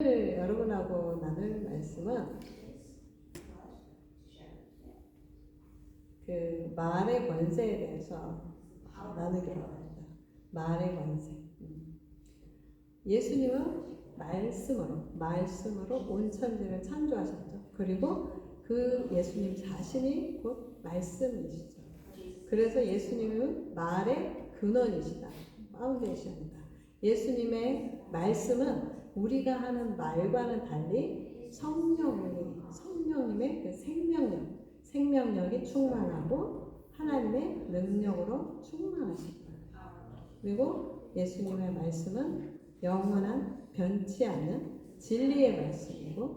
여러분하고 나눌 말씀은 그 말의 권세에 대해서 나누기로 합니다. 말의 권세. 예수님은 말씀으로 온 천지를 창조하셨죠. 그리고 그 예수님 자신이 곧 말씀이시죠. 그래서 예수님은 말의 근원이시다. 파운데이션이다. 예수님의 말씀은 우리가 하는 말과는 달리 성령님의 그 생명력이 충만하고 하나님의 능력으로 충만하십니다. 그리고 예수님의 말씀은 영원한 변치 않는 진리의 말씀이고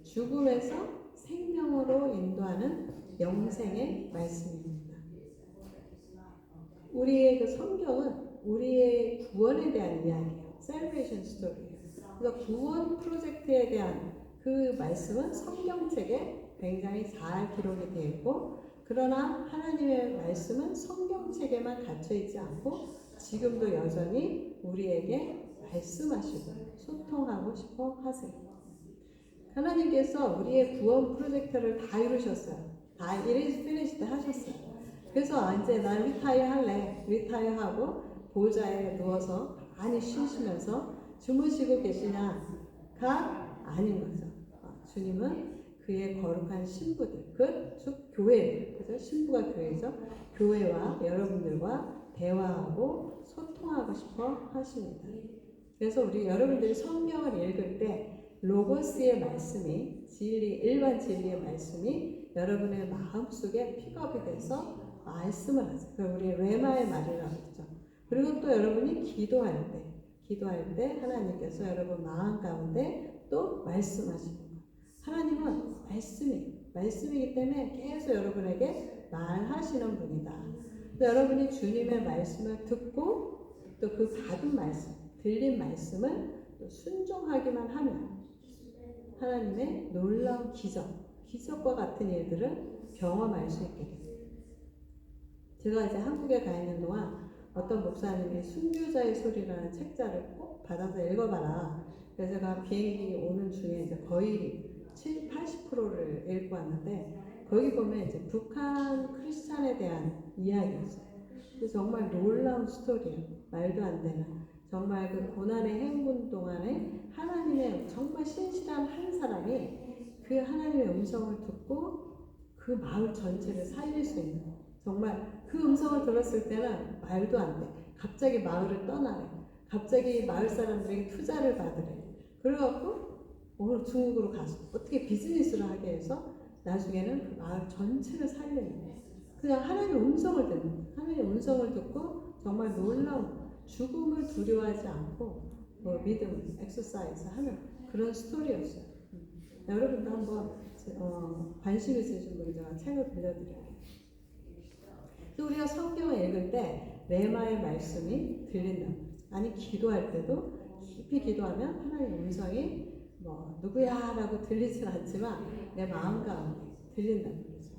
죽음에서 생명으로 인도하는 영생의 말씀입니다. 우리의 그 성경은 우리의 구원에 대한 이야기예요. Salvation Story예요. 그래서 구원 프로젝트에 대한 그 말씀은 성경책에 굉장히 잘 기록이 되어 있고, 그러나 하나님의 말씀은 성경책에만 갇혀있지 않고 지금도 여전히 우리에게 말씀하시고 소통하고 싶어 하세요. 하나님께서 우리의 구원 프로젝트를 다 이루셨어요. 다 It is finished 하셨어요. 그래서 이제 난 리타이어 할래. 리타이어 하고 보좌에 누워서 많이 쉬시면서 주무시고 계시냐가 아닌 거죠. 주님은 그의 거룩한 신부들, 즉 교회, 그죠? 신부가 교회죠. 교회와 여러분들과 대화하고 소통하고 싶어 하십니다. 그래서 우리 여러분들이 성경을 읽을 때 로고스의 말씀이 일반 진리의 말씀이 여러분의 마음속에 픽업이 돼서 말씀을 하죠. 그걸 우리 레마의 말이라고 하죠. 그리고 또 여러분이 기도할 때 하나님께서 여러분 마음 가운데 또 말씀하시는 거예요. 하나님은 말씀이기 때문에 계속 여러분에게 말하시는 분이다. 여러분이 주님의 말씀을 듣고 또 그 받은 말씀, 들린 말씀을 또 순종하기만 하면 하나님의 놀라운 기적과 같은 일들을 경험할 수 있게 됩니다. 제가 이제 한국에 가 있는 동안 어떤 목사님이 순교자의 소리라는 책자를 꼭 받아서 읽어봐라. 그래서 제가 비행기 오는 중에 이제 거의 80%를 읽고 왔는데, 거기 보면 이제 북한 크리스찬에 대한 이야기였어요. 그래서 정말 놀라운 스토리예요. 말도 안 되는. 정말 그 고난의 행군 동안에 하나님의 정말 신실한 한 사람이 그 하나님의 음성을 듣고 그 마을 전체를 살릴 수 있는, 정말 그 음성을 들었을 때는 말도 안 돼. 갑자기 마을을 떠나래. 갑자기 마을 사람들에게 투자를 받으래. 그래갖고 오늘 중국으로 가서 어떻게 비즈니스를 하게 해서 나중에는 그 마을 전체를 살리는 거예요. 그냥 하나님의 음성을 듣는 거예요. 하나님의 음성을 듣고 정말 놀라운 죽음을 두려워하지 않고 믿음, 엑서사이즈 하는 그런 스토리였어요. 여러분도 한번 관심 있으신 분이 제가 책을 빌려드릴게요. 또 우리가 성경을 읽을 때 레마의 말씀이 들린다. 아니 기도할 때도 깊이 기도하면 하나님의 음성이 누구야라고 들리진 않지만 내 마음 가운데 들린다는 거죠.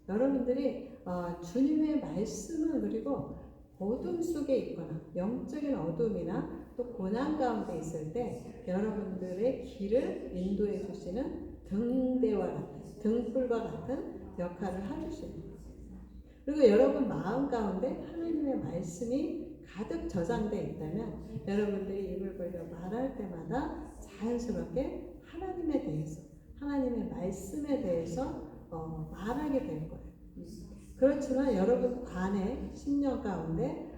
여러분들이 주님의 말씀은 그리고 어둠 속에 있거나 영적인 어둠이나 또 고난 가운데 있을 때 여러분들의 길을 인도해 주시는 등불과 같은 역할을 해주시는 거예요. 그리고 여러분 마음 가운데 하나님의 말씀이 가득 저장되어 있다면 여러분들이 입을 벌려 말할 때마다 자연스럽게 하나님에 대해서, 하나님의 말씀에 대해서 말하게 될 거예요. 그렇지만 여러분 안에 심령 가운데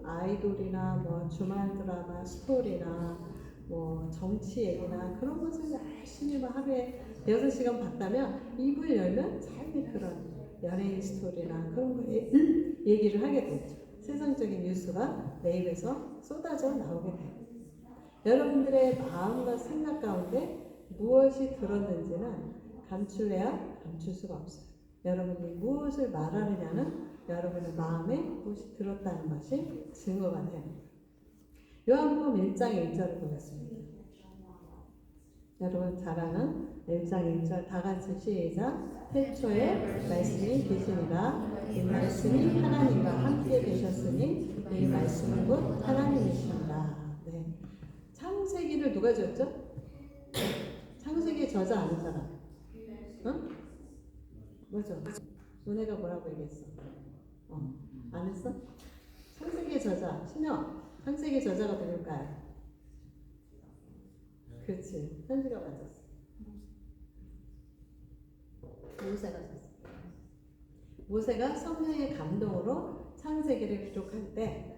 아이돌이나 주말 드라마 스토리나 정치 얘기나 그런 것을 열심히 하루에 6시간 봤다면 입을 열면 자기 그런 연예인 스토리나 그런 거 얘기를 하게 되죠. 세상적인 뉴스가 내 입에서 쏟아져 나오게 돼요. 여러분들의 마음과 생각 가운데 무엇이 들었는지는 감출래야 감출 수가 없어요. 여러분이 무엇을 말하느냐는 여러분의 마음에 무엇이 들었다는 것이 증거가 됩니다. 요한복음 1장 1절을 보겠습니다. 여러분 잘 아는 1장 1절 다 같이 시작. 태초에 말씀이 계시니라. 이 말씀이 하나님과 함께 계셨으니 이 말씀은 곧 하나님이십니다. 네. 창세기를 누가 지었죠? 창세기의 저자 아는 사람? 응? 뭐죠? 너네가 뭐라고 얘기했어? 안 했어? 창세기의 저자, 신영. 창세기의 저자가 누굴까요? 그렇지. 현지가 맞았어. 모세가 맞았어. 모세가 성령의 감동으로 창세기를 기록할 때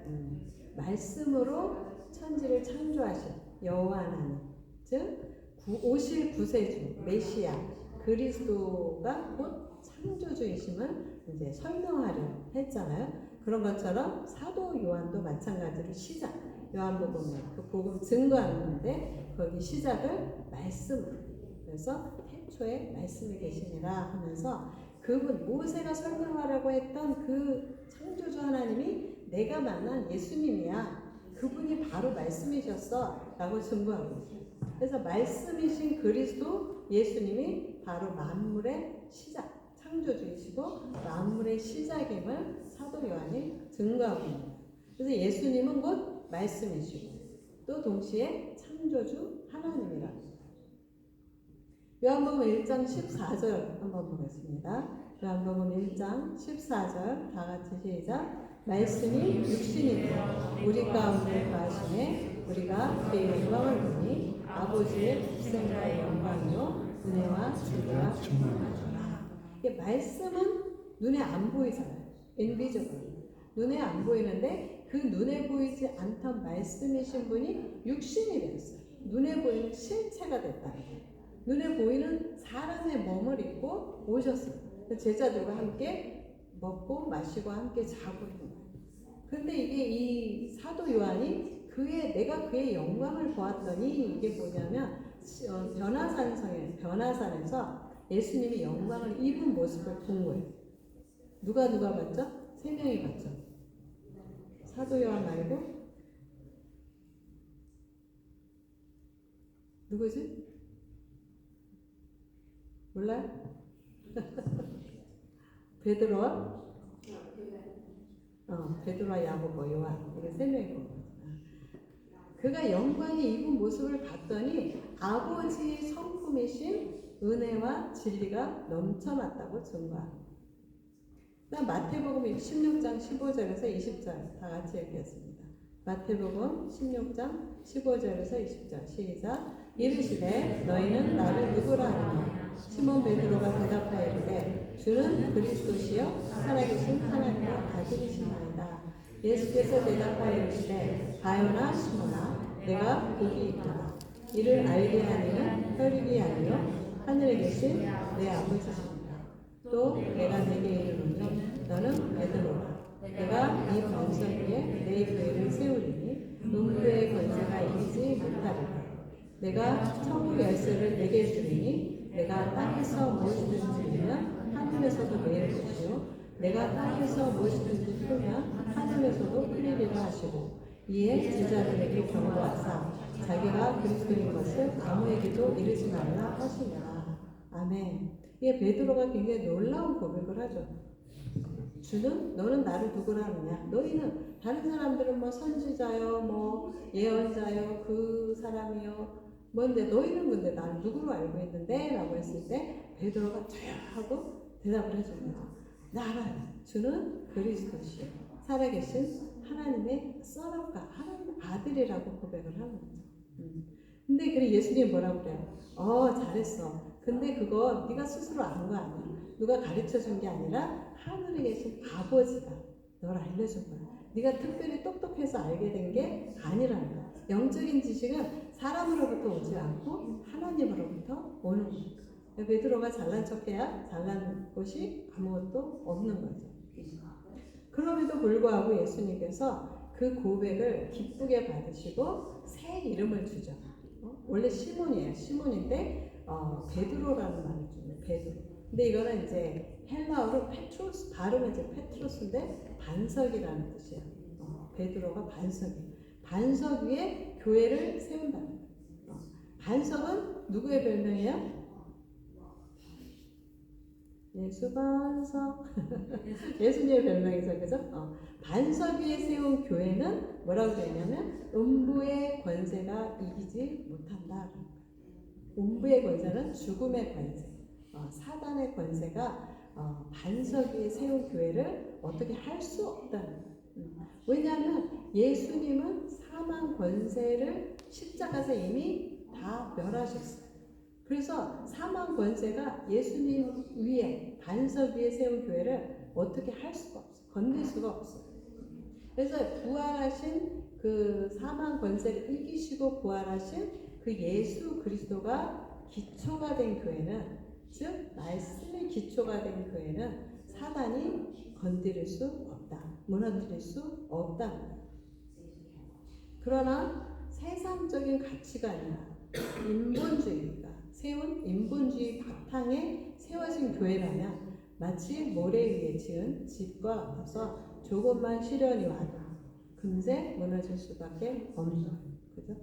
말씀으로 천지를 창조하신 여호와 하나님, 즉 오실 구세주 메시아 그리스도가 곧 창조주이심을 이제 설명하려 했잖아요. 그런 것처럼 사도 요한도 마찬가지로 시작, 요한복음에 그 복음 증거하는데 거기 시작을 말씀으로, 그래서 태초에 말씀이 계시니라 하면서 그분 모세가 설명하려고 했던 그 창조주 하나님이 내가 만난 예수님이야. 그분이 바로 말씀이셨어 라고 증거하고 있어요. 그래서 말씀이신 그리스도 예수님이 바로 만물의 시작, 창조주이시고 만물의 시작임을 사도 요한이 증거하고 있는 거예요. 그래서 예수님은 곧 말씀이시고 또 동시에 창조주 하나님이라. 요한복음 1장 14절 한번 보겠습니다. 요한복음 1장 14절 다 같이 시작. 말씀이 육신이 되어 우리 가운데 거하시매 우리가 그의 영광을 보니 아버지의 독생자의 영광이요 은혜와 진리가 충만하더라. 말씀은 눈에 안 보이잖아요. invisible. 눈에 안 보이는데 그 눈에 보이지 않던 말씀이신 분이 육신이 되었어요. 눈에 보이는 실체가 됐다는 거예요. 눈에 보이는 사람의 몸을 입고 오셨어요. 제자들과 함께 먹고 마시고 함께 자고 있는 거예요. 그런데 이게 이 사도 요한이 내가 그의 영광을 보았더니 이게 뭐냐면 변화산에서 예수님이 영광을 입은 모습을 본 거예요. 누가 봤죠? 3명이 봤죠. 사도 요한 말고 누구지? 몰라요? 베드로와 베드로와 야고보, 요한 이게 3명이 본 거죠. 그가 영광의 입은 모습을 봤더니 아버지의 성품이신 은혜와 진리가 넘쳐났다고 증거합니다. 그다음 마태복음 16장 15절에서 20절 다 같이 읽겠습니다. 마태복음 16장 15절에서 20절 시작. 이르시되 너희는 나를 누구라 하느냐. 시몬 베드로가 대답하여 이르되 주는 그리스도시요 살아계신 하나님의 아들이시나이다. 예수께서 대답하여 이르시되 바요나 시몬아 내가 복이 있도다. 이를 알게 하니는 혈육이 아니요 하늘에 계신 내 아버지시니라. 또 내가 내게 이르노니 너는 베드로라. 내가 이 반석 위에 내 교회를 세우리니 음부의 권세가 이기지 못하리라. 내가 천국 열쇠를 내게 주리니 내가 땅에서 무엇이든지 풀면 하늘에서도 내릴 것이요 내가 땅에서 무엇이든지 풀면 하늘에서도 풀리리라 하시고 이에 제자들에게 경고하사 자기가 그리스도인 것을 아무에게도 이르지 말라 하시니라. 아멘. 이게 베드로가 굉장히 놀라운 고백을 하죠. 주는 너는 나를 누구라 하느냐. 너희는 다른 사람들은 뭐 선지자요 뭐 예언자요 그 사람이요 뭔데 너희는 근데 나를 누구로 알고 있는데? 라고 했을 때 베드로가 조용하고 대답을 해줍니다. 나 알아요. 주는 그리스도시요 살아계신 하나님의 썰업가 하나님의 아들이라고 고백을 하는 거죠. 근데 그래 예수님이 뭐라고 그래요? 잘했어. 근데 그거 네가 스스로 아는 거 아니야. 누가 가르쳐준 게 아니라 하늘에 계신 아버지가 널 알려준 거야. 네가 특별히 똑똑해서 알게 된 게 아니라는 거야. 영적인 지식은 사람으로부터 오지 않고 하나님으로부터 오는 거야. 베드로가 잘난 척해야 잘난 곳이 아무것도 없는 거죠. 그럼에도 불구하고 예수님께서 그 고백을 기쁘게 받으시고 새 이름을 주죠. 원래 시몬이에요. 시몬인데 베드로라는 말을 주네요. 베드로. 근데 이거는 이제 헬라어로 페트로스, 발음은 이제 페트로스인데 반석이라는 뜻이에요. 베드로가 반석이에요. 반석 위에 교회를 세운다는 거예요. 반석은 누구의 별명이에요? 예수 반석. 예수님의 별명이죠, 그죠? 반석 위에 세운 교회는 뭐라고 되어 있냐면 음부의 권세가 이기지 못한다. 음부의 권세는 죽음의 권세, 사단의 권세가 반석 위에 세운 교회를 어떻게 할 수 없다는 거예요. 왜냐하면 예수님은 사망 권세를 십자가에서 이미 다 멸하셨어요. 그래서 사망 권세가 예수님 위에 반석 위에 세운 교회를 어떻게 할 수가 없어요. 건들 수가 없어요. 그래서 부활하신 그 사망 권세를 이기시고 부활하신 그 예수 그리스도가 기초가 된 교회는, 즉 말씀의 기초가 된 교회는 사단이 건드릴 수 없다, 무너뜨릴 수 없다. 그러나 세상적인 가치관이나 인본주의가 세운 인본주의 바탕에 세워진 교회라면 마치 모래 위에 지은 집과 같아서 조금만 시련이 와도 금세 무너질 수밖에 없는 거예요. 그죠?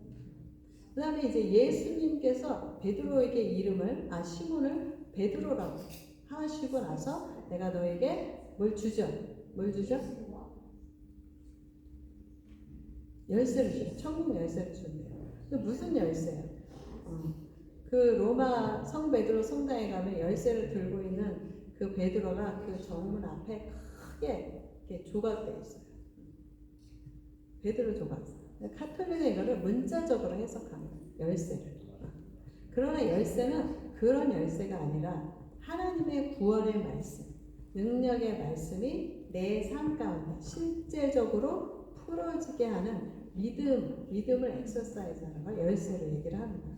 그 다음에 이제 예수님께서 베드로에게 시몬을 베드로라고 하시고 나서 내가 너에게 뭘 주죠? 뭘 주죠? 열쇠를 줘요. 천국 열쇠를 준대요. 무슨 열쇠예요? 그 로마 성 베드로 성당에 가면 열쇠를 들고 있는 그 베드로가 그 정문 앞에 크게 이렇게 조각되어 있어요. 베드로 조각상. 카톨릭은 이거를 문자적으로 해석합니다. 열쇠를. 그러나 열쇠는 그런 열쇠가 아니라 하나님의 구원의 말씀, 능력의 말씀이 내 삶 가운데 실제적으로 풀어지게 하는 믿음을 엑서사이즈하는 걸 열쇠로 얘기를 합니다.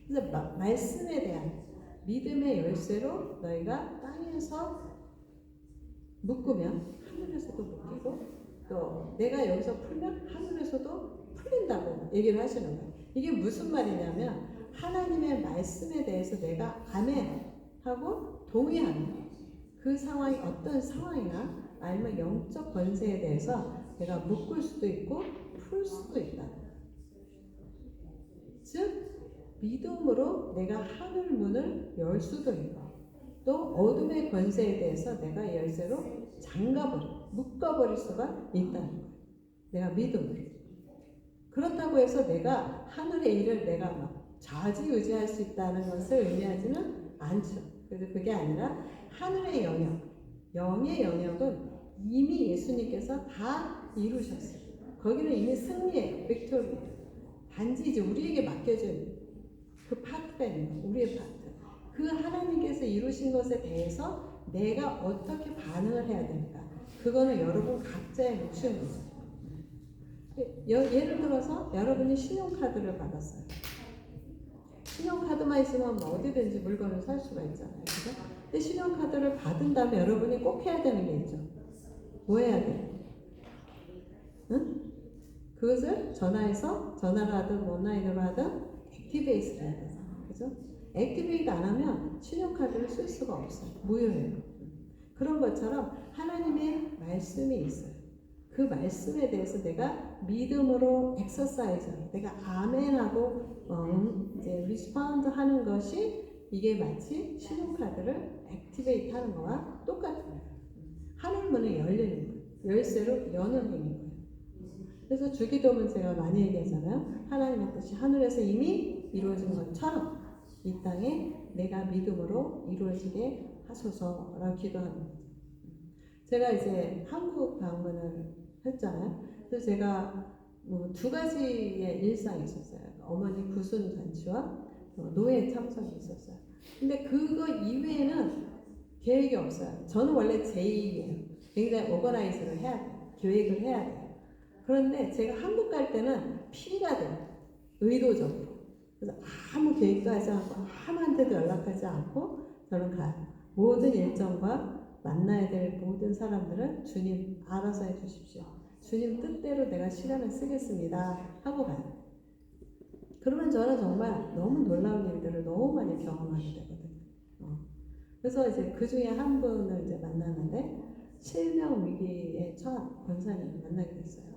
그래서 말씀에 대한 믿음의 열쇠로 너희가 땅에서 묶으면 하늘에서도 묶이고, 또 내가 여기서 풀면 하늘에서도 풀린다고 얘기를 하시는 거예요. 이게 무슨 말이냐면 하나님의 말씀에 대해서 내가 아멘 하고 동의하는 그 상황이 어떤 상황이나 아니면 영적 권세에 대해서 내가 묶을 수도 있고 풀 수도 있다. 즉 믿음으로 내가 하늘 문을 열 수도 있고, 또 어둠의 권세에 대해서 내가 열쇠로 묶어버릴 수가 있다는 거예요. 내가 믿음으로. 그렇다고 해서 내가 하늘의 일을 내가 막 좌지우지할 수 있다는 것을 의미하지는 않죠. 그래서 그게 아니라 하늘의 영역, 영의 영역은 이미 예수님께서 다 이루셨어요. 거기는 이미 승리예요. 빅토리예요. 단지 이제 우리에게 맡겨진 그 파트가 있는 거예요. 우리의 파트. 그 하나님께서 이루신 것에 대해서 내가 어떻게 반응을 해야 될까? 그거는 여러분 각자의 몫인 거예요. 예를 들어서 여러분이 신용카드를 받았어요. 신용카드만 있으면 뭐 어디든지 물건을 살 수가 있잖아요. 그죠? 근데 신용카드를 받은 다음에 여러분이 꼭 해야 되는 게 있죠. 뭐 해야 돼요? 응? 그것을 전화로 하든 온라인으로 하든 액티베이트를 해야 돼요. 그죠? 액티베이트 안 하면 신용카드를 쓸 수가 없어요. 무효예요. 그런 것처럼 하나님의 말씀이 있어요. 그 말씀에 대해서 내가 믿음으로 엑서사이즈, 내가 아멘하고 이제 리스폰드 하는 것이 이게 마치 신용카드를 액티베이트 하는 거와 똑같은 거예요. 하늘문을 열리는 거예요. 열쇠로 여는 행인 거예요. 그래서 주기도문 제가 많이 얘기하잖아요. 하나님의 뜻이 하늘에서 이미 이루어진 것처럼 이 땅에 내가 믿음으로 이루어지게 하소서라고 기도하는 거죠. 제가 이제 한국 방문을 했잖아요. 그래서 제가 두 가지의 일상이 있었어요. 어머니 구순 잔치와 노예 참석이 있었어요. 근데 그거 이외에는 계획이 없어요. 저는 원래 제2예요. 굉장히 오거나이즈를 해야 돼요. 계획을 해야 돼요. 그런데 제가 한국 갈 때는 피가 돼요. 의도적으로. 그래서 아무 계획도 하지 않고 아무한테도 연락하지 않고 저는 가요. 모든 일정과 만나야 될 모든 사람들은 주님 알아서 해주십시오. 주님 뜻대로 내가 시간을 쓰겠습니다 하고 가요. 그러면 저는 정말 너무 놀라운 일들을 너무 많이 경험하게 되거든요. 그래서 이제 그 중에 한 분을 이제 만났는데 실명 위기에 처한 권사님을 만나게 됐어요.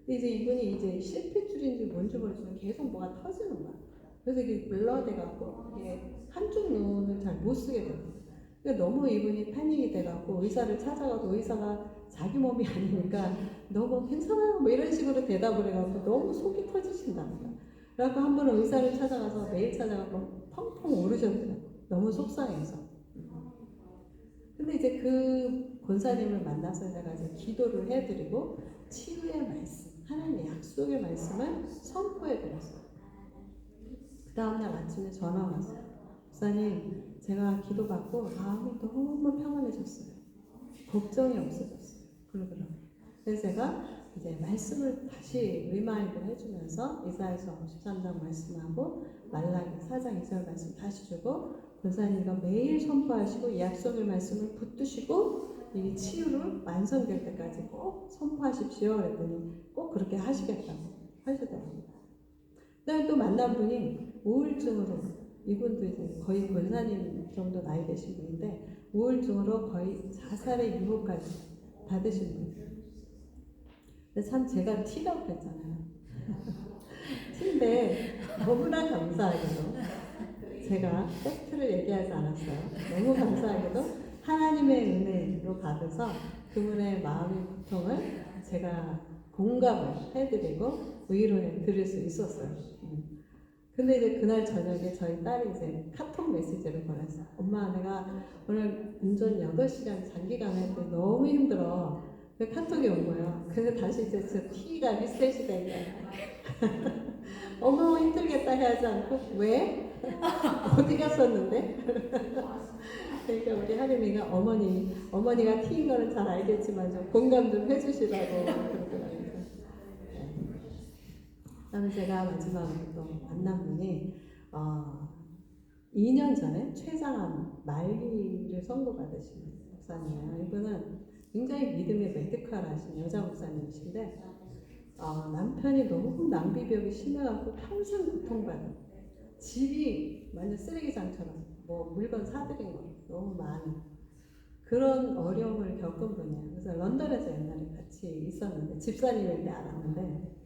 근데 이제 이분이 이제 실핏줄인지 뭔지 모르지만 계속 뭐가 터지는 거야. 그래서 이게 블러돼갖고 이게 한쪽 눈을 잘 못 쓰게 돼요. 그러니까 너무 이분이 패닉이 돼갖고 의사를 찾아가도 의사가 자기 몸이 아니니까 너무 괜찮아요 뭐 이런 식으로 대답을 해갖고 너무 속이 터지신답니다. 그래갖고 한 번은 의사를 찾아가서 매일 찾아가고 펑펑 울으셨대요. 너무 속상해서. 근데 이제 그 권사님을 만나서 제가 이제 기도를 해드리고 치유의 말씀, 하나님의 약속의 말씀을 선포해드렸어요. 그 다음날 아침에 전화가 왔어요. 목사님, 제가 기도받고 마음이 너무 평안해졌어요. 걱정이 없어졌어요. 그러더라고요. 그래서 제가 이제 말씀을 다시 리마인드를 해주면서 이사야서 53장 말씀하고 말라기 4장 2절 말씀 다시 주고 권사님과 매일 선포하시고 이 약속의 말씀을 붙드시고 이 치유를 완성될 때까지 꼭 선포하십시오. 그랬더니 꼭 그렇게 하시겠다고 하시더라고요. 그다음에 또 만난 분이 우울증으로, 이분도 이제 거의 권사님 정도 나이 되신 분인데 우울증으로 거의 자살의 유혹까지 받으신 분이에요. 근데 참 제가 T라고 그랬잖아요. T인데 너무나 감사하게도 제가 팩트를 얘기하지 않았어요. 너무 감사하게도 하나님의 은혜로 받아서 그분의 마음의 고통을 제가 공감을 해드리고 위로해 드릴 수 있었어요. 근데 이제 그날 저녁에 저희 딸이 이제 카톡 메시지를 보냈어요. 엄마, 내가 오늘 운전 8시간 장기간 할 때 너무 힘들어. 그 카톡이 온 거예요. 그래서 다시 이제 저 T가 리셋이 된 거예요. 어머, 힘들겠다 해야지 않고, 왜? 어디 갔었는데? 그러니까 우리 하림이가 어머니가 T인 거는 잘 알겠지만 좀 공감 좀 해주시라고 그러더라고요. 그다음에 제가 마지막으로 또 만난 분이 2년 전에 췌장암 말기를 선고받으신 목사님이에요. 이분은 굉장히 믿음의 메디컬하신 여자 목사님이신데 남편이 너무 낭비병이 심해갖고 평생 고통받은, 집이 완전 쓰레기장처럼 뭐 물건 사들인 거 너무 많은 그런 어려움을 겪은 분이에요. 그래서 런던에서 옛날에 같이 있었는데 집사님일 때 알았는데,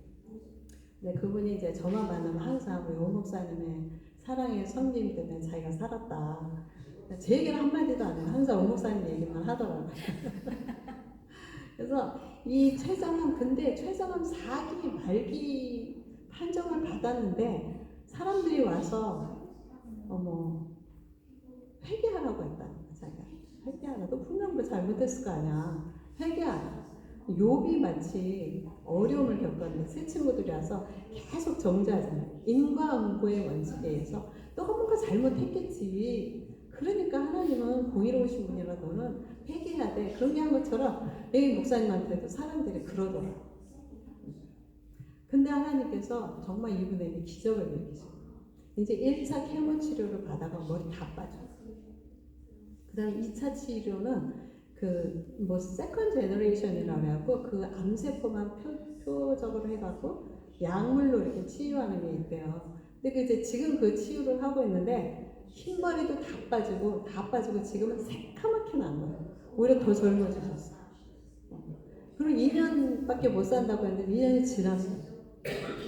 근데 그분이 이제 저만 만나면 항상 우리 오 목사님의 사랑의 성님 때문에 자기가 살았다. 제 얘기를 한마디도 안 해요. 항상 오 목사님 얘기만 하더라고요. 그래서 이 췌장암, 근데 췌장암 4기 말기 판정을 받았는데 사람들이 와서 회개하라고 했다는 거야. 자기가 회개하라. 너 분명 뭐 잘못했을 거 아니야. 회개하라. 욥이 마치 어려움을 겪었는데 새 친구들이 와서 계속 정죄하잖아요. 인과응보의 원칙에 의해서 너가 뭔가 잘못했겠지. 그러니까 하나님은 공의로우신 분이라 너는 회개해야 돼. 그런 게 한 것처럼 여기 목사님한테도 사람들이 그러더라고요. 근데 하나님께서 정말 이분에게 기적을 일으키셔요. 이제 1차 케모 치료를 받아가 머리 다 빠져요. 그 다음에 2차 치료는 세컨 제너레이션이라고 해갖고 그 암세포만 표적으로 해갖고 약물로 이렇게 치유하는 게 있대요. 근데 이제 지금 그 치유를 하고 있는데 흰머리도 다 빠지고 지금은 새카맣게 난 거예요. 오히려 더 젊어지셨어요. 그리고 2년밖에 못 산다고 했는데 2년이 지났어요.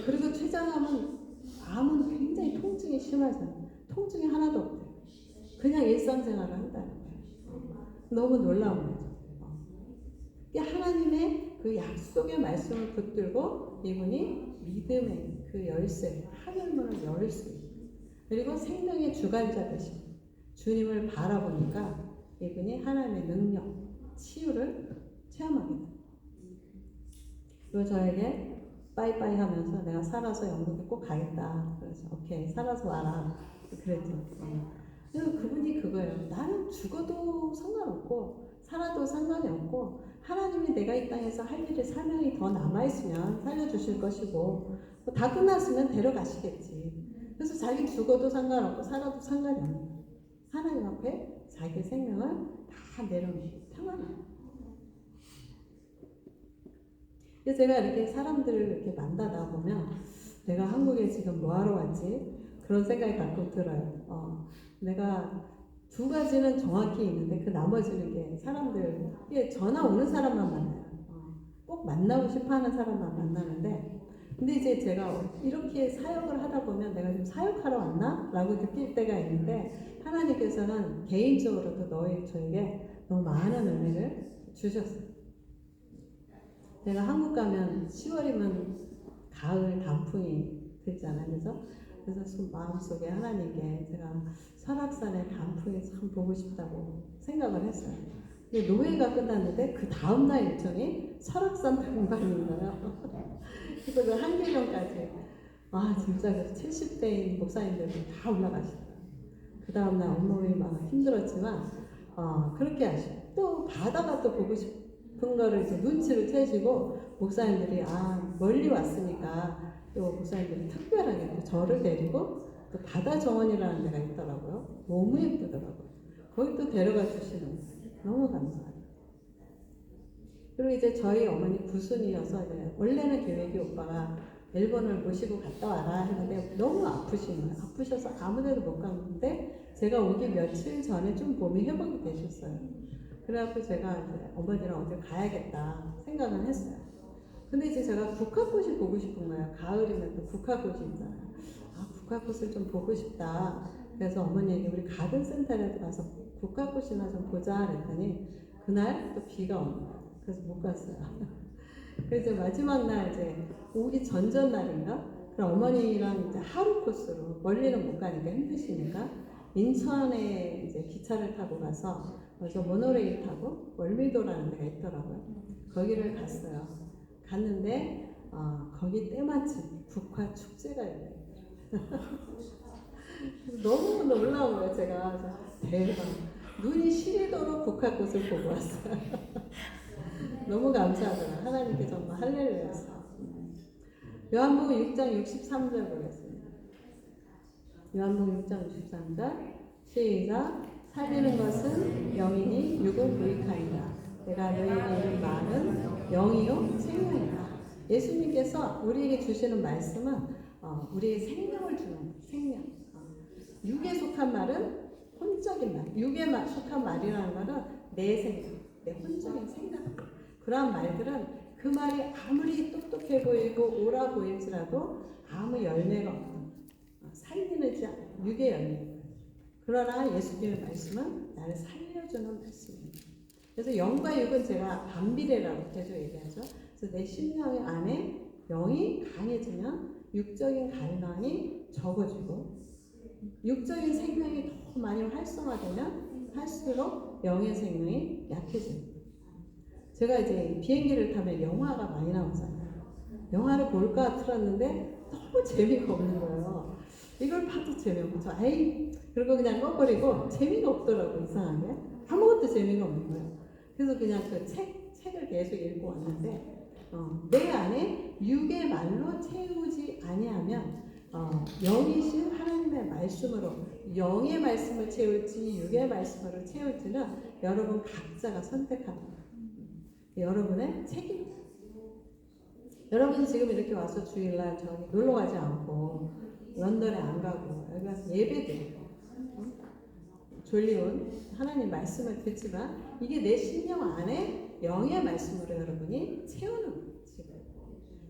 그리고 암은 굉장히 통증이 심하잖아요. 통증이 하나도 없대요. 그냥 일상생활을 한다는 거예요. 너무 놀라운 거죠. 하나님의 그 약속의 말씀을 붙들고 이분이 믿음의 그 열쇠, 하늘문을 열 수 있고, 그리고 생명의 주관자 되신 주님을 바라보니까 이분이 하나님의 능력, 치유를 체험하게 됩니다. 그리고 저에게 빠이빠이 하면서 내가 살아서 영국에 꼭 가겠다. 그래서 오케이, 살아서 와라. 그랬죠. 그래서 그분이 그거예요. 나는 죽어도 상관없고 살아도 상관이 없고 하나님이 내가 이 땅에서 할 일이 사명이 더 남아있으면 살려주실 것이고 다 끝났으면 데려가시겠지. 그래서 자기 죽어도 상관없고 살아도 상관이 없는 하나님 앞에 자기 생명을 다 내려놓고 평안해요. 그래서 제가 이렇게 사람들을 이렇게 만나다 보면 내가 한국에 지금 뭐하러 왔지? 그런 생각이 가끔 들어요. 내가 2가지는 정확히 있는데 그 나머지는 게 사람들, 전화 오는 사람만 만나요. 꼭 만나고 싶어 하는 사람만 만나는데 근데 이제 제가 이렇게 사역을 하다 보면 내가 좀 사역하러 왔나? 라고 느낄 때가 있는데 하나님께서는 개인적으로도 저에게 너무 많은 은혜를 주셨어요. 제가 한국 가면 10월이면 가을 단풍이 됐잖아요. 그죠? 그래서 마음속에 하나님께 제가 설악산의 단풍이 참 보고 싶다고 생각을 했어요. 근데 노회가 끝났는데 그 다음날 일정이 설악산 등반인 거예요. 그래서 그 한계령까지 진짜 그 70대인 목사님들도 다 올라가시더라고요. 그 다음날 온몸이 막 힘들었지만 그렇게 하시고 또 바다가 또 보고 싶은 거를 이제 눈치를 채시고 목사님들이 멀리 왔으니까 또 목사님들이 특별하게 또 저를 데리고 또 바다 정원이라는 데가 있더라고요. 너무 예쁘더라고요. 거기 또 데려가 주시는 거예요. 너무 감사해요. 그리고 이제 저희 어머니 구순이어서 이제 원래는 계획이 오빠가 일본을 모시고 갔다 와라 했는데 너무 아프신 거예요. 아프셔서 아무데도 못 갔는데 제가 오기 며칠 전에 좀 몸이 회복이 되셨어요. 그래갖고 제가 이제 어머니랑 어디 가야겠다 생각은 했어요. 근데 이제 제가 국화꽃이 보고 싶은 거예요. 가을이면 또 국화꽃이 있잖아요. 국화꽃을 좀 보고 싶다. 그래서 어머니에게 우리 가든센터에 가서 국화꽃이나 좀 보자 그랬더니 그날 또 비가 오는 거예요. 그래서 못 갔어요. 그래서 마지막 날 이제 오기 전날인가? 그럼 어머니랑 이제 하루 코스로 멀리는 못 가니까 힘드시니까 인천에 이제 기차를 타고 가서 먼저 모노레일 타고 월미도라는 데가 있더라고요. 거기를 갔어요. 갔는데 거기 때마침 국화 축제가 있어요. 너무 놀라운 거예요. 제가 대박. 눈이 시리도록 국화꽃을 보고 왔어요. 너무 감사하더라. 하나님께 정말 할렐루야였어요. 요한복음 6장 63절 보겠습니다. 요한복음 6장 63절 시작. 살리는 것은 영이니 육은 무익하니라. 내가 너희에게 이른 말은 영이요 생명이다. 예수님께서 우리에게 주시는 말씀은 우리의 생명을 주는 생명. 육에 속한 말은 혼적인 말. 육에 속한 말이라는 말은 내 생각, 내 혼적인 생각. 그러한 말들은 그 말이 아무리 똑똑해 보이고 옳아 보일지라도 아무 열매가 없는 살리는지 않아요. 육의 열매. 그러나 예수님의 말씀은 나를 살려주는 말씀입니다. 그래서 영과 육은 제가 반비례라고 계속 얘기하죠. 그래서 내 심령 안에 영이 강해지면 육적인 갈망이 적어지고 육적인 생명이 더 많이 활성화되면 할수록 영의 생명이 약해집니다. 제가 이제 비행기를 타면 영화가 많이 나오잖아요. 영화를 볼까 틀었는데 너무 재미가 없는 거예요. 이걸 봐도 재미없죠. 그리고 그냥 꺼버리고 재미가 없더라고. 이상하게 아무것도 재미가 없는 거예요. 그래서 그냥 그 책을 계속 읽고 왔는데 내 안에 육의 말로 채우지 아니하면 영이신 하나님의 말씀으로 영의 말씀을 채울지 육의 말씀으로 채울지는 여러분 각자가 선택합니다. 여러분의 책임. 여러분이 지금 이렇게 와서 주일날 저기 놀러 가지 않고 런던에 안 가고 여기 와서 예배드리고 졸리운 하나님 말씀을 듣지만 이게 내 심령 안에 영의 말씀으로 여러분이 채우는 거예요.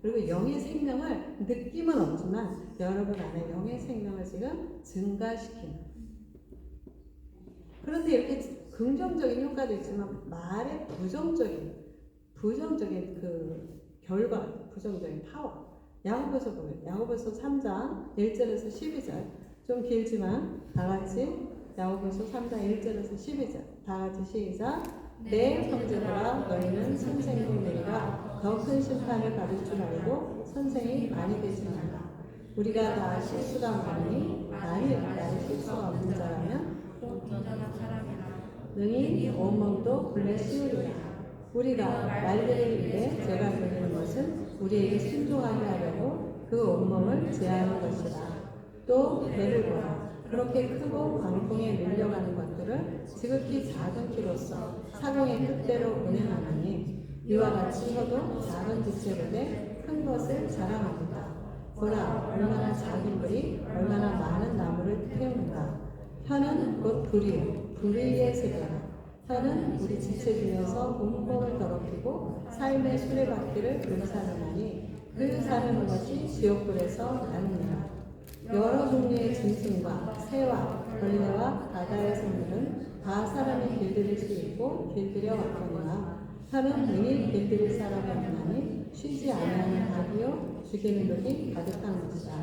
그리고 영의 생명을 느낌은 없지만 여러분 안에 영의 생명을 지금 증가시키는. 그런데 이렇게 긍정적인 효과도 있지만 말에 부정적인 그 결과, 부정적인 파워. 야고보서 보면 야고보서 3장 1절에서 12절 좀 길지만 다 같이 야고보서 3장 1절에서 12절 다 같이 시작. 내 형제들아 너희는 선생님 내가 더 큰 심판을 받을 줄 알고 선생이 많이 되지 말라. 우리가 다 실수가 많으니 나를 실수가 없는 자라면 능히 온몸도 굴레 씌우리라. 우리가 말들을 입에 죄가 들리는 것은 우리에게 순종하게 하려고 그 온몸을 제하는 것이라. 또 배를 보라. 그렇게 크고 광풍에 밀려가는 것들을 지극히 작은 키로서 사경의 뜻대로 운행하나니 이와 같이 서도 작은 지체로 돼 큰 것을 자랑합니다. 보라, 얼마나 작은 불이 얼마나 많은 나무를 태우는가. 혀는 곧 불이요, 불의의 세계라. 혀는 우리 지체 중에서 온몸을 더럽히고 삶의 수레바퀴를 불사르나니 그 사르는 것이 지옥불에서 나느니라. 여러 종류의 짐승과 새와 벌레와 바다의 생물은 다 사람이 길들일 수 있고 길들여 왔거니와 하는 능히 길들일 사람이 없나니 쉬지 아니하는 악이요 죽이는 독이 가득한 것이다.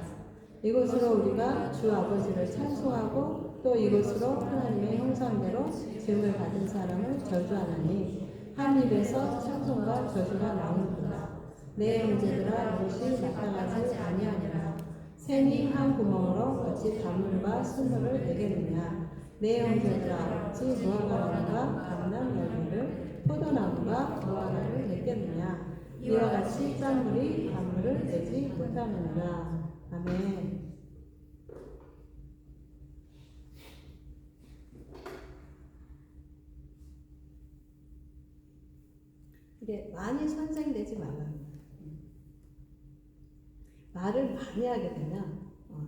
이곳으로 우리가 주 아버지를 찬송하고 또 이곳으로 하나님의 형상대로 지음을 받은 사람을 저주하나니 한 입에서 찬송과 저주가 나오는구나. 내 형제들아 이것이 마땅하지 아니하니라. 샘이 한 구멍으로 어찌 단물과 순물을 내겠느냐. 내 형제들아 어찌 무화과나무가 감람 열매를 포도나무가 무화과를 맺겠느냐. 이와 같이 짠물이 단물을 내지 못하느니라. 아멘. 이게 많이 선생되지 말라는 거예요. 말을 많이 하게 되면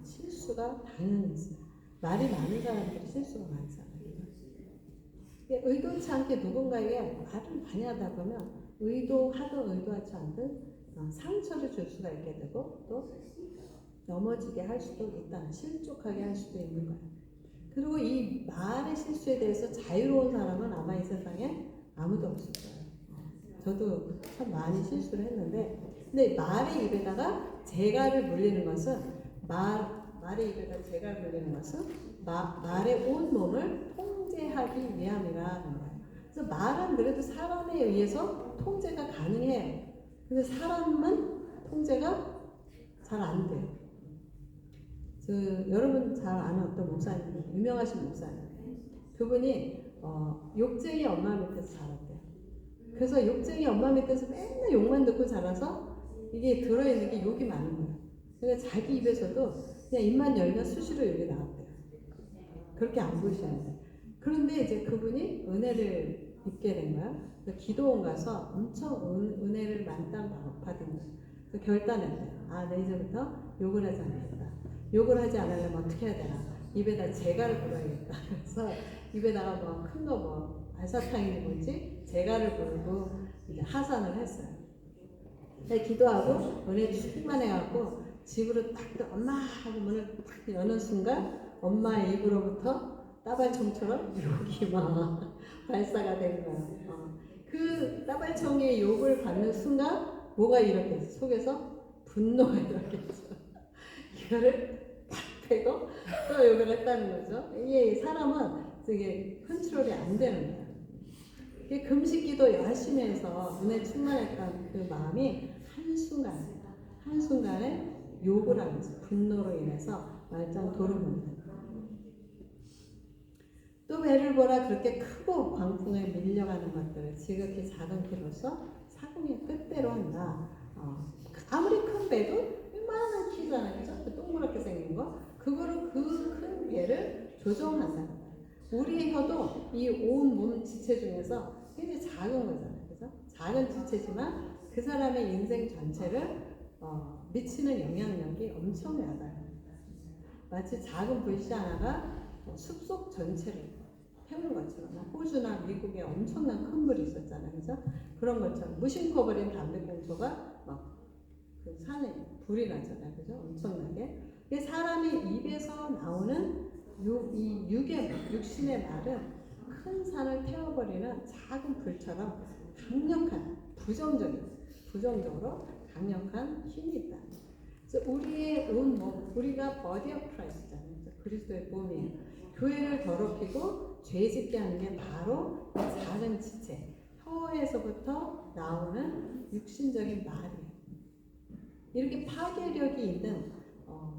실수가 당연히 있어요. 말이 많은 사람들이 실수가 많잖아요. 의도치 않게 누군가에게 말을 많이 하다 보면 의도하든 의도하지 않든 상처를 줄 수가 있게 되고 또 넘어지게 할 수도 있다. 실족하게 할 수도 있는 거예요. 그리고 이 말의 실수에 대해서 자유로운 사람은 아마 이 세상에 아무도 없을 거예요. 저도 참 많이 실수를 했는데, 근데 말의 입에다가 재갈을 물리는 것은 말의 입에다 재갈을 물리는 것은 말의 온 몸을 통제하기 위함이라는 거예요. 그래서 말은 그래도 사람에 의해서 통제가 가능해요. 근데 사람은 통제가 잘 안 돼요. 여러분 잘 아는 어떤 목사님, 유명하신 목사님, 그분이 욕쟁이 엄마 밑에서 자랐대요. 그래서 욕쟁이 엄마 밑에서 맨날 욕만 듣고 자라서 이게 들어있는 게 욕이 많은 거예요. 그러니까 자기 입에서도 그냥 입만 열면 수시로 욕이 나왔대요. 그렇게 안 보이시는데. 그런데 이제 그분이 은혜를 입게 된 거야. 그래서 기도원 가서 엄청 은혜를 만땅 받은 거예요. 그래서 결단했대요. 아, 내 이제부터 욕을 하지 않겠다. 욕을 하지 않으려면 어떻게 해야 되나? 입에다 재갈을 불어야겠다. 그래서 입에다가 뭐 큰 거 뭐 알사탕인지 뭔지 재갈을 불고 이제 하산을 했어요. 근데 기도하고 은혜 충만해갖고 집으로 딱 엄마 하고 문을 딱 여는 순간 엄마의 입으로부터 따발총처럼 욕이 막 발사가 된 거예요. 그 따발총의 욕을 받는 순간 뭐가 일어났어? 속에서 분노가 일어났죠. 이거를 딱 패고 또 욕을 했다는 거죠. 이게 사람은 되게 컨트롤이 안 되는 거예요. 이게 금식기도 열심히 해서 은혜 충만했던 그 마음이 한순간에 욕을 하면서 분노로 인해서 말짱 도루묵는 거예요. 또 배를 보라 그렇게 크고 광풍에 밀려가는 것들을 지극히 작은 키로서 사공의 뜻대로 한다. 아무리 큰 배도 이만한 키잖아요. 그죠? 그 동그랗게 생긴 거. 그거를 그 큰 배를 조정한다는 거예요. 우리의 혀도 이 온 몸 지체 중에서 굉장히 작은 거잖아요. 그죠? 작은 지체지만 그 사람의 인생 전체를 미치는 영향력이 엄청나다. 마치 작은 불씨 하나가 숲속 전체를 태우는 것처럼 호주나 미국에 엄청난 큰 불이 있었잖아요. 그죠? 그런 것처럼 무심코 버린 담배꽁초가 막 그 산에 불이 나잖아요. 그죠? 엄청나게. 사람의 입에서 나오는 이 육신의 말은 큰 산을 태워버리는 작은 불처럼 강력한 부정적으로 강력한 힘이 있다. 그래서 우리의 온 몸, 우리가 body of Christ잖아요. 그리스도의 몸이에요. 교회를 더럽히고 죄짓게 하는 게 바로 작은 지체, 혀에서부터 나오는 육신적인 말이에요. 이렇게 파괴력이 있는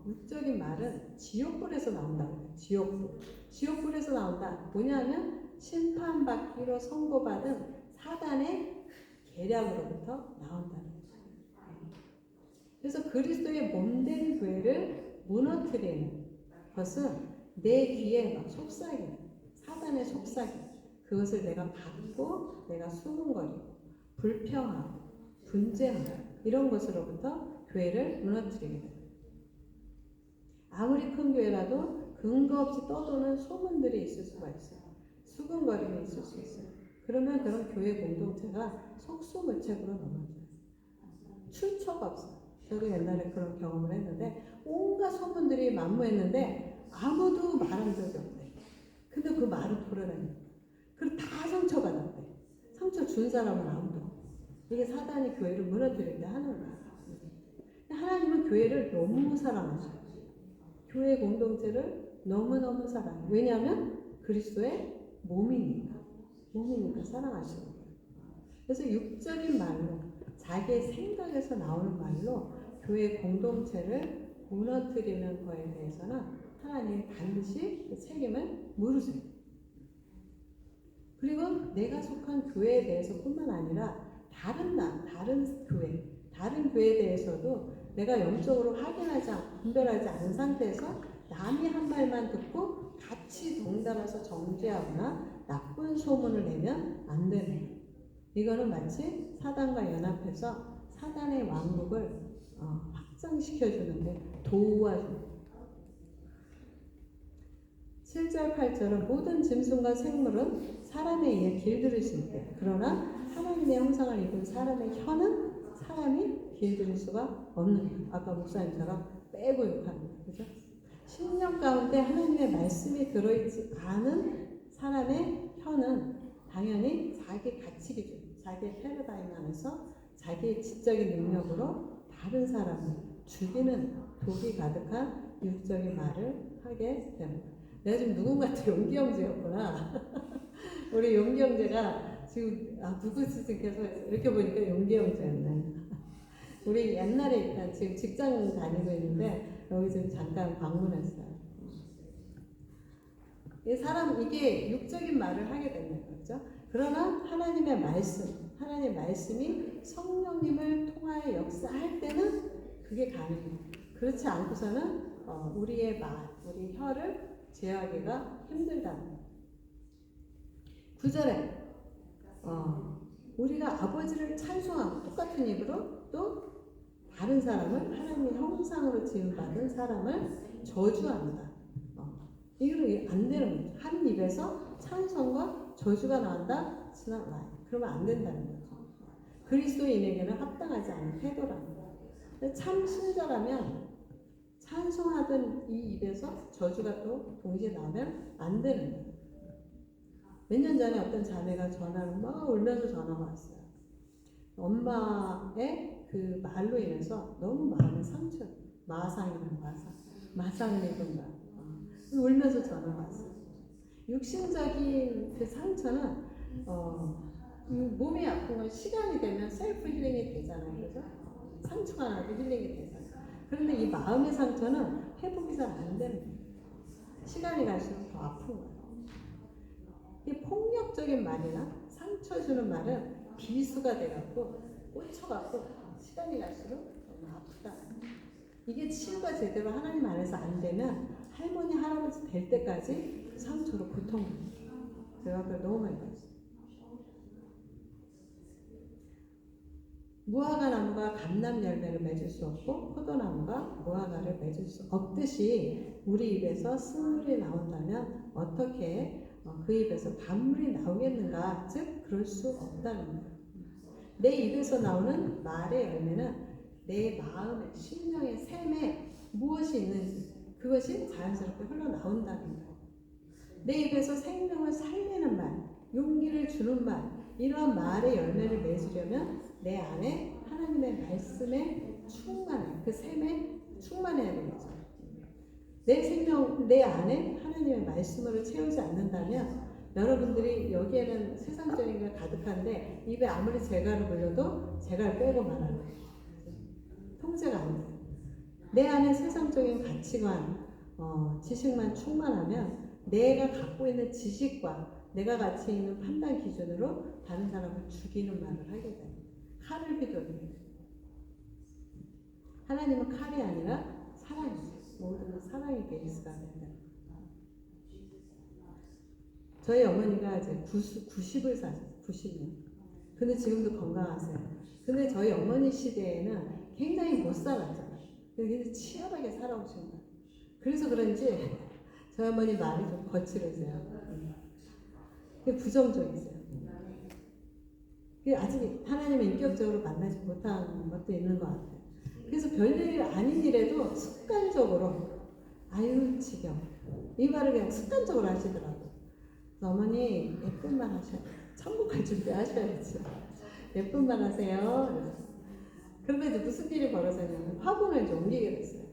육적인 말은 지옥불에서 나온다고 해요. 지옥불에서 나온다. 뭐냐면 심판받기로 선고받은 사단의 계략으로부터 나온다는 거예요. 그래서 그리스도의 몸된 교회를 무너뜨리는 것은 내 귀에 막 속삭이는 사단의 속삭임, 그것을 내가 받고 내가 수군거리고 불평하고 분쟁하고 이런 것으로부터 교회를 무너뜨리게 됩니다. 아무리 큰 교회라도 근거 없이 떠도는 소문들이 있을 수가 있어요. 수군거림이 있을 수 있어요. 그러면 그런 교회 공동체가 속수무책으로 넘어져요. 출처가 없어요. 저도 옛날에 그런 경험을 했는데 온갖 소문들이 만무했는데 아무도 말한 적이 없대. 근데 그 말을 돌아다니. 그리고 다 상처받았대. 상처 준 사람은 아무도 없고. 이게 사단이 교회를 무너뜨리려 하는 거야. 하나님은 교회를 너무 사랑하셔. 교회 공동체를 너무너무 사랑해. 왜냐하면 그리스도의 몸이니까 사랑하시는 거예요. 그래서 육적인 말로, 자기의 생각에서 나오는 말로 교회 공동체를 무너뜨리는 거에 대해서는 하나님 반드시 그 책임을 물으세요. 그리고 내가 속한 교회에 대해서뿐만 아니라 다른 교회에 대해서도 내가 영적으로 분별하지 않은 상태에서 남이 한 말만 듣고 같이 덩달아서 정죄하거나 나쁜 소문을 내면 안 되는 거예요. 이거는 마치 사단과 연합해서 사단의 왕국을 확장시켜주는데 도와주는 거예요. 7절, 8절은 모든 짐승과 생물은 사람에 의해 길들일 수 있대. 그러나 하나님의 형상을 입은 사람의 혀는 사람이 길들일 수가 없는 거예요. 아까 목사님처럼 빼고 욕하는 거예요. 그죠? 신령 가운데 하나님의 말씀이 들어있지 않은 사람의 혀는 당연히 자기 가치 기준, 자기의 패러다임 안에서 자기의 지적인 능력으로 다른 사람을 죽이는 독이 가득한 육적인 말을 하게 됩니다. 내가 지금 누군가한테 용기 형제였구나. 우리 용기 형제가 지금 누구지 계속 이렇게 보니까 용기 형제였네. 우리 옛날에 일단 지금 직장 다니고 있는데 여기 지금 잠깐 방문했어요. 이게 육적인 말을 하게 되는 거죠. 그러나 하나님의 말씀이 성령님을 통하여 역사할 때는 그게 가능해요. 그렇지 않고서는 우리 혀를 제어하기가 힘들다는 거예요. 9절에 우리가 아버지를 찬송하고 똑같은 입으로 또 다른 사람을 하나님의 형상으로 지음받은 사람을 저주한다. 이거는 안 되는 거죠. 한 입에서 찬송과 저주가 나온다? 그러면 안 된다는 거죠. 그리스도인에게는 합당하지 않은 태도라는 거예요. 참 신자라면 찬송하던 이 입에서 저주가 또 동시에 나오면 안 되는 거예요. 몇 년 전에 어떤 자매가 전화를 막 울면서 전화가 왔어요. 엄마의 그 말로 인해서 너무 마음의 상처, 마상을 입은 말. 울면서 전화가 왔어요. 육신적인 그 상처는 몸이 아픈 건 시간이 되면 셀프 힐링이 되잖아요. 그죠? 상처가 나도 힐링이 되잖아요. 그런데 이 마음의 상처는 회복이 잘 안 되는 거예요. 시간이 갈수록 더 아픈 거예요. 이 폭력적인 말이나 상처 주는 말은 비수가 돼갖고 꽂혀갖고 시간이 갈수록 너무 아프다. 이게 치유가 제대로 하나님 안에서 안 되면 할머니, 할아버지 될 때까지 그 상처로 고통받아요. 제가 그걸 너무 많이 봤어요. 무화과 나무가 감람 열매를 맺을 수 없고 포도나무가 무화과를 맺을 수 없듯이 우리 입에서 쓴물이 나온다면 어떻게 그 입에서 단물이 나오겠는가? 즉 그럴 수 없다는 거예요. 내 입에서 나오는 말의 열매는 내 마음의 심령의 샘에 무엇이 있는지 그것이 자연스럽게 흘러나온다는 거예요. 내 입에서 생명을 살리는 말, 용기를 주는 말, 이러한 말의 열매를 맺으려면 내 안에 하나님의 말씀에 그 샘에 충만해야 되는 거죠. 내 안에 하나님의 말씀으로 채우지 않는다면 여러분들이 여기에는 세상적인 게 가득한데 입에 아무리 제가를 불려도 제가를 빼고 말하는 거예요. 통제가 안 돼요. 내 안에 세상적인 가치관, 지식만 충만하면 내가 갖고 있는 지식과 내가 가치 있는 판단 기준으로 다른 사람을 죽이는 말을 하게 돼요. 칼을 휘두르게 돼요. 하나님은 칼이 아니라 사랑이에요. 모든 사랑의 베이스가 된다. 저희 어머니가 이제 90을 사셨어요. 90년. 근데 지금도 건강하세요. 근데 저희 어머니 시대에는 굉장히 못 살았잖아요. 근데 치열하게 살아오신 거예요. 그래서 그런지 저희 어머니 말이 좀 거칠으세요. 부정적이세요. 아직 하나님을 인격적으로 만나지 못한 것도 있는 것 같아요. 그래서 별일 아닌 일에도 습관적으로 아유 지겨워 이 말을 그냥 습관적으로 하시더라고요. 어머니 예쁜 말 하셔야 돼요. 천국 갈 준비 하셔야지. 예쁜 말 하세요. 그런데 이제 무슨 일이 벌어졌냐면 화분을 이제 옮기게 됐어요.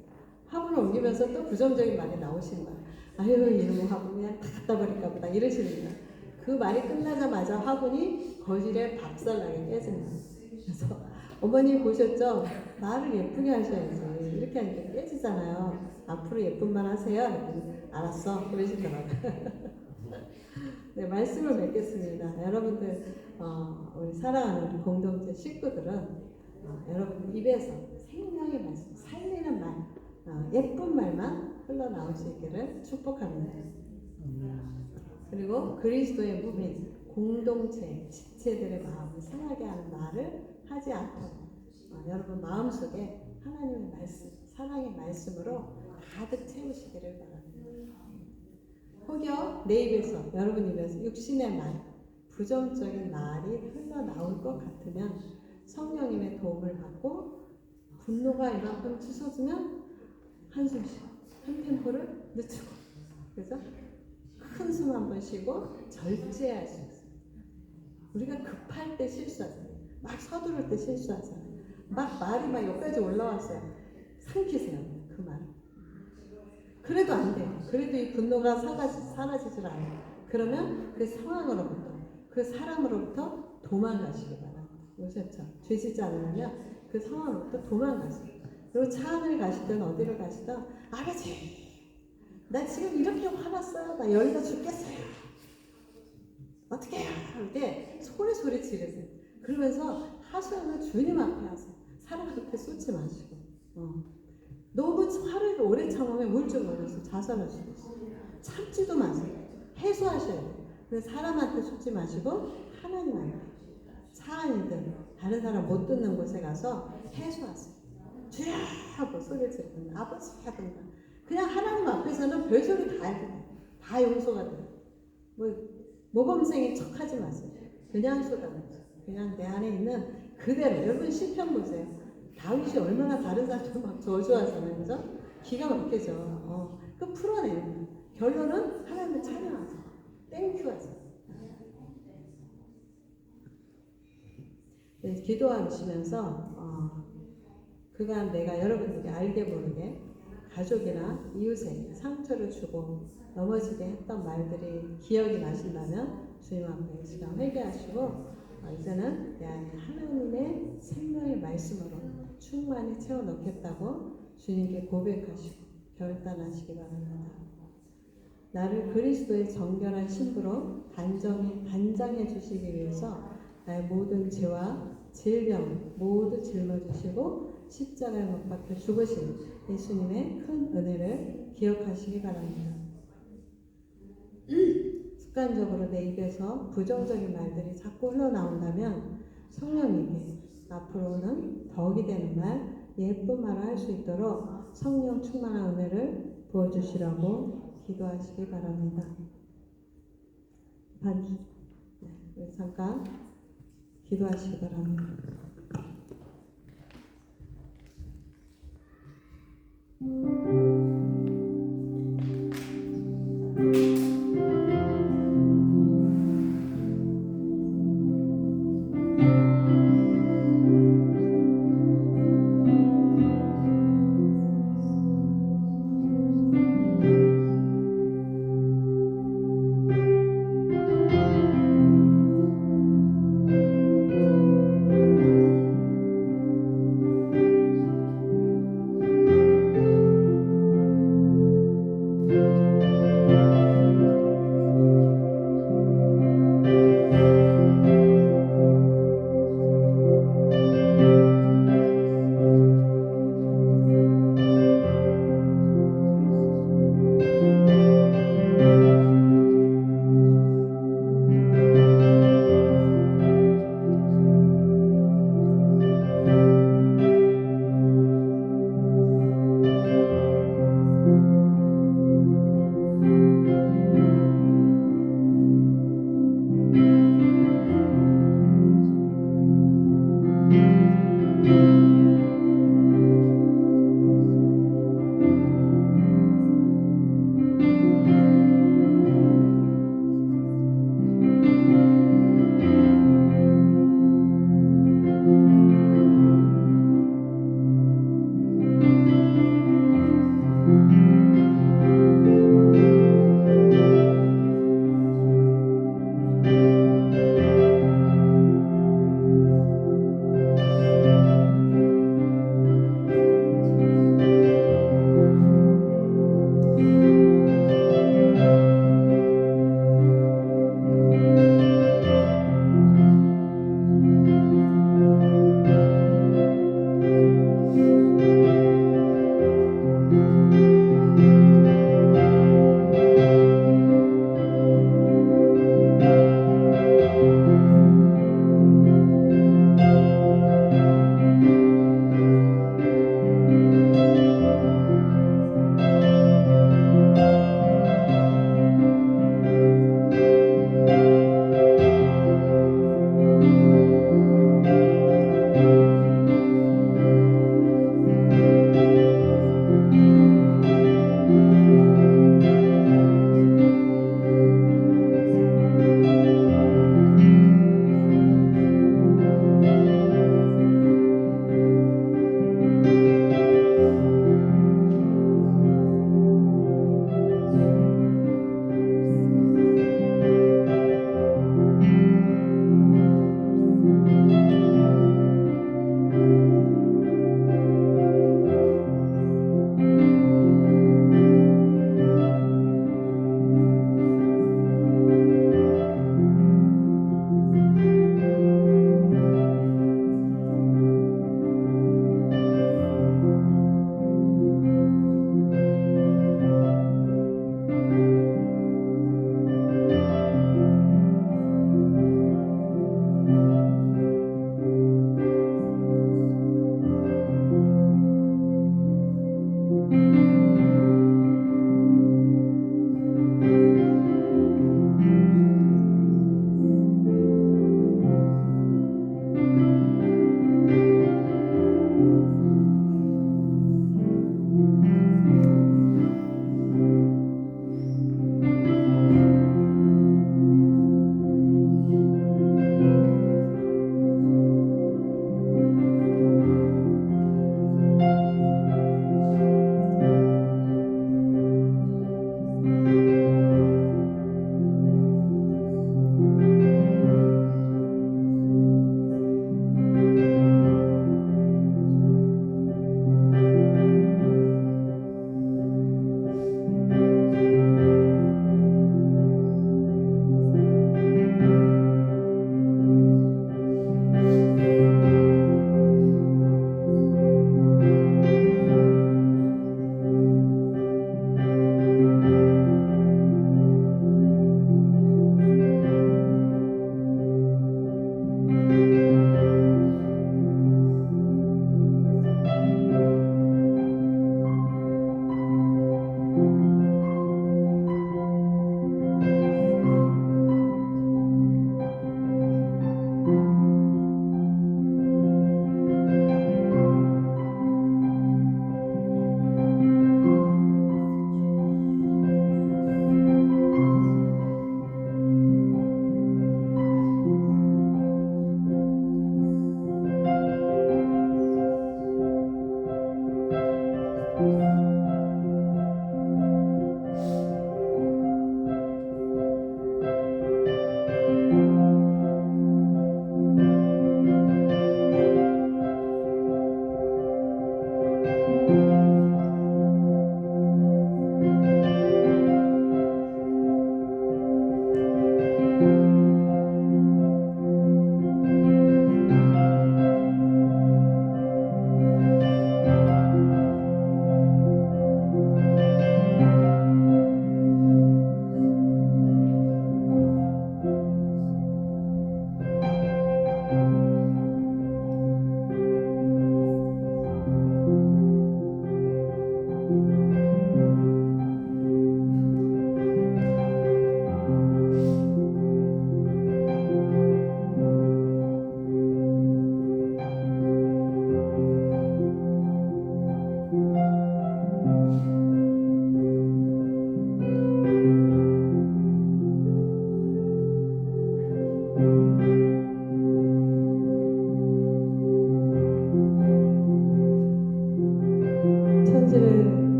화분을 옮기면서 또 부정적인 말이 나오시는 거예요. 아유 이놈의 화분 그냥 다 갖다 버릴까 보다 이러시는 거예요. 그 말이 끝나자마자 화분이 거실에 박살나게 깨진 거예요. 그래서 어머니 보셨죠? 말을 예쁘게 하셔야지. 이렇게 하니까 깨지잖아요. 앞으로 예쁜 말 하세요. 그랬더니 알았어. 그러시더라고요. 네, 말씀을 맺겠습니다. 여러분들, 우리 사랑하는 우리 공동체 식구들은 여러분 입에서 생명의 말씀, 살리는 말, 예쁜 말만 흘러나올 수 있기를 축복합니다. 그리고 그리스도의 몸인 공동체, 지체들의 마음을 상하게 하는 말을 하지 않도록 여러분 마음속에 하나님의 말씀, 사랑의 말씀으로 가득 채우시기를 바랍니다. 혹여 내 입에서, 여러분 입에서 육신의 말, 부정적인 말이 흘러나올 것 같으면 성령님의 도움을 받고 분노가 이만큼 치솟으면 한숨 쉬고 한 템포를 늦추고 그래서 큰 숨 한 번 쉬고 절제할 수 있어요. 우리가 급할 때 실수하잖아요. 막 서두를 때 실수하잖아요. 막 말이 막 여기까지 올라왔어요. 삼키세요. 그 말. 그래도 안 돼요. 그래도 이 분노가 사라지질 않아요. 그러면 그 상황으로부터, 그 사람으로부터 도망가시기 바랍니다. 보셨죠? 죄짓지 않으면 그 상황으로부터 도망가세요. 그리고 차 안을 가시든 어디를 가시든 아버지 나 지금 이렇게 화났어요. 나 열나 죽겠어요. 어떻게 해요? 이렇게 소리 지르세요. 그러면서 하소연을 주님 앞에 하세요. 사람 앞에 쏟지 마시고. 너무 화를 오래 참으면 우울증 걸려서 자살할 수도 있어요. 참지도 마세요. 해소하셔야 돼요. 근데 사람한테 쏟지 마시고 하나님 앞에 차 안이든 다른 사람 못 듣는 곳에 가서 해소하세요. 주야 하고 소리 지르든가 아버지 하든가 그냥 하나님 앞에서는 별소리 다 해도 돼요. 다 용서가 돼요. 모범생인 척 하지 마세요. 그냥 쏟아내세요. 그냥 내 안에 있는 그대로. 여러분 시편 보세요. 다윗이 얼마나 다른 사람들 막 저주하잖아요. 그죠? 기가 막히죠. 그 풀어내는 거예요. 결론은 하나님을 찬양하세요. 땡큐 하세요. 네, 기도하시면서 그간 내가 여러분들에게 알게 모르게 가족이나 이웃에 상처를 주고 넘어지게 했던 말들이 기억이 나신다면 주님 앞에 이 시간 회개하시고 이제는 내 안에 하나님의 생명의 말씀으로 충만히 채워 넣겠다고 주님께 고백하시고 결단하시기 바랍니다. 나를 그리스도의 정결한 신부로 단장해 주시기 위해서 나의 모든 죄와 질병 모두 짊어지시고 십자가에 못 박혀 죽으신 예수님의 큰 은혜를 기억하시기 바랍니다. 습관적으로 내 입에서 부정적인 말들이 자꾸 흘러나온다면 성령님께 앞으로는 덕이 되는 말, 예쁜 말을 할 수 있도록 성령 충만한 은혜를 부어주시라고 기도하시기 바랍니다. 잠깐 기도하시기 바랍니다.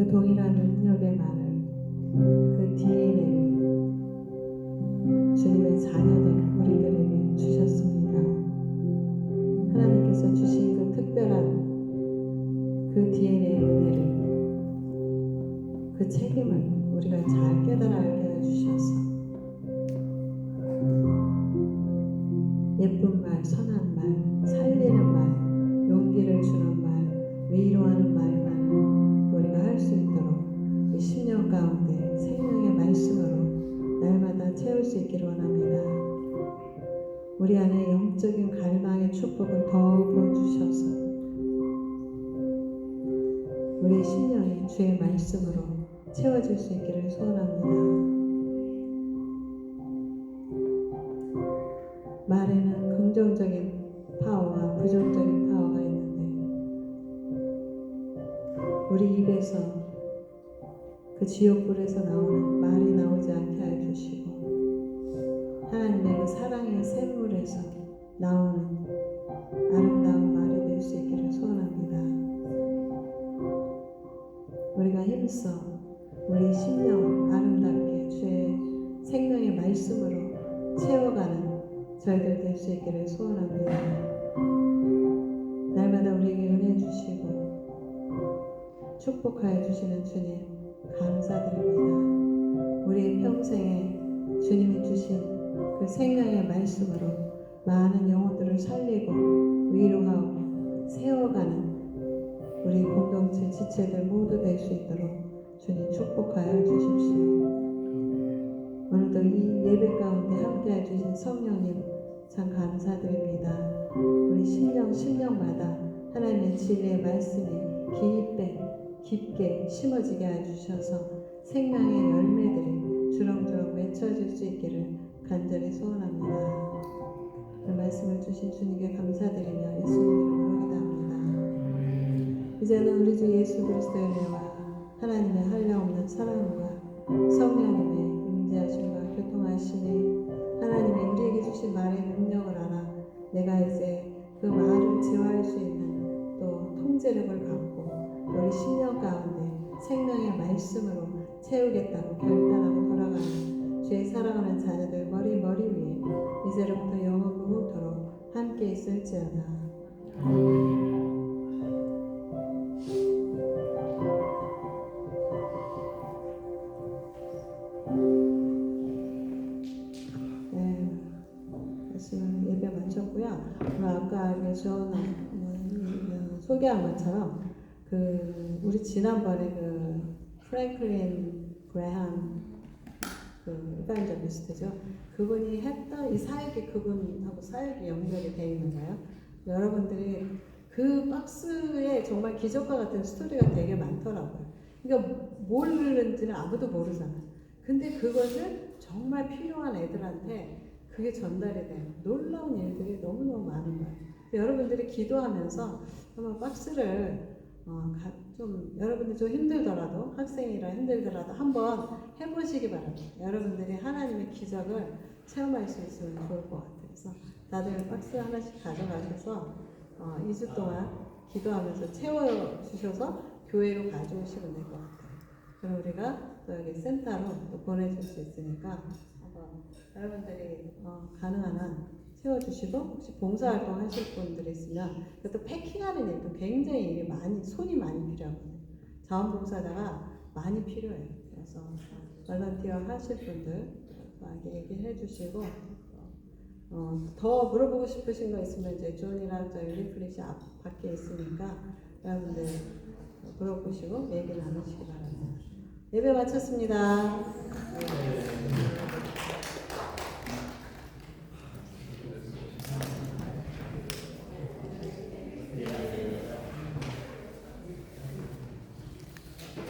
그 동일한 능력의 말을, 그 DNA를 주님의 자녀된 우리들에게 주셨습니다. 하나님께서 주신 그 특별한 그 DNA의 은혜를, 그 책임을 우리가 잘 깨달아 알게 해주셔서 예쁜 말, 선한 말, 살리는 말, 용기를 주는 말, 위로하는 말만 우리가 할 수 있도록 이 10년 가운데 생명의 말씀으로 날마다 채울 수 있기를 원합니다. 우리 안에 영적인 갈망의 축복을 더욱 부어주셔서 우리의 심령이 주의 말씀으로 채워질 수 있기를 소원합니다. 말에는 긍정적인 파워와 부정적인 파워가 있는데 우리 입에서 그 지옥불에서 나오는 말이 나오지 않게 해주시고 하나님의 그 사랑의 샘물에서 나오는 아름다운 말이 될 수 있기를 소원합니다. 우리가 힘써 우리 심령을 아름답게 주의 생명의 말씀으로 채워가는 저희들 될 수 있기를 소원합니다. 날마다 우리에게 은혜 주시고 축복하여 주시는 주님 감사드립니다. 우리의 평생에 주님이 주신 그 생명의 말씀으로 많은 영혼들을 살리고 위로하고 세워가는 우리 공동체 지체들 모두 될 수 있도록 주님 축복하여 주십시오. 오늘도 이 예배 가운데 함께해 주신 성령님 참 감사드립니다. 우리 심령마다 하나님의 진리의 말씀이 깊게 심어지게 해주셔서 생명의 열매들이 주렁주렁 맺혀질 수 있기를 간절히 소원합니다. 그 말씀을 주신 주님께 감사드리며 예수님 이름으로 기도합니다. 이제는 우리 주 예수 그리스도의 은혜와 하나님의 한량없는 사랑과 성령님의 임재하심과 교통하심이 하나님이 우리에게 주신 말의 능력을 알아 내가 이제 그 말을 제어할 수 있는 또 통제력을 갖고 우리 심령 가운데 생명의 말씀으로 채우겠다고 결단하고 돌아가는 주의 사랑하는 자녀들 머리 위에 이제로부터 영원 무궁토록 함께 있을지어다. 예배 마쳤고요. 아까 소개한 것처럼 우리 지난번에 프랭클린 그레함 이반저리스트죠. 그분이 했던 이 사역이 그분하고 사역이 연결이 되어 있는 거예요. 여러분들이 그 박스에 정말 기적과 같은 스토리가 되게 많더라고요. 그러니까 뭘 누르는지는 아무도 모르잖아요. 근데 그것을 정말 필요한 애들한테 그게 전달이 돼요. 놀라운 일들이 너무너무 많은 거예요. 여러분들이 기도하면서 한번 박스를 좀 여러분들 좀 힘들더라도 학생이라 힘들더라도 한번 해보시기 바랍니다. 여러분들이 하나님의 기적을 체험할 수 있으면 좋을 것 같아요. 그래서 다들 박스 하나씩 가져가셔서 2주 동안 기도하면서 채워주셔서 교회로 가져오시면 될 것 같아요. 그럼 우리가 또 여기 센터로 또 보내줄 수 있으니까 여러분들이 가능한 한 채워주시고 혹시 봉사활동 하실 분들이 있으면 또 패킹하는 일도 굉장히 손이 많이 필요하거든요. 자원봉사자가 많이 필요해요. 그래서 볼런티어 하실 분들 얘기해 주시고 더 물어보고 싶으신 거 있으면 이제 존이랑 저희 리플릿이 앞 밖에 있으니까 여러분들 물어보시고 얘기 나누시기 바랍니다. 예배 마쳤습니다.